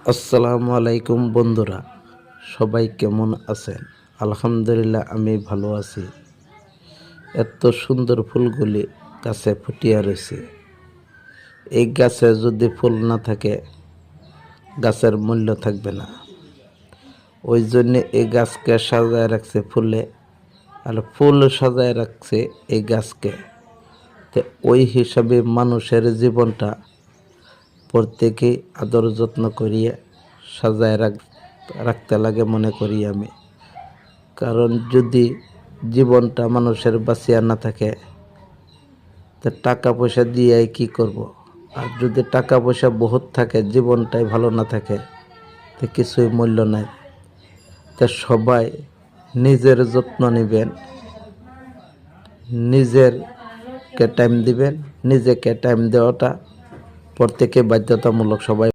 আসসালামু আলাইকুম বন্ধুরা, সবাই কেমন আছেন? আলহামদুলিল্লাহ, আমি ভালো আছি। এত সুন্দর ফুলগুলি গাছে ফুটিয়া রয়েছে। এই গাছে যদি ফুল না থাকে, গাছের মূল্য থাকবে না। ওই জন্যে এই গাছকে সাজায় রাখছে ফুলে, আর ফুল সাজায় রাখছে এই গাছকে। তো ওই হিসাবে মানুষের জীবনটা প্রত্যেকেই আদর যত্ন করিয়ে সাজায় রাখতে লাগে মনে করি আমি। কারণ যদি জীবনটা মানুষের বাঁচিয়া না থাকে, তো টাকা পয়সা দিয়ে কি করব? আর যদি টাকা পয়সা বহুত থাকে, জীবনটাই ভালো না থাকে, তো কিছুই মূল্য নাই। তো সবাই নিজের যত্ন নেবেন, নিজেরকে টাইম দিবেন। নিজেকে টাইম দেওয়াটা প্রত্যেকে বাধ্যতামূলক। সবাই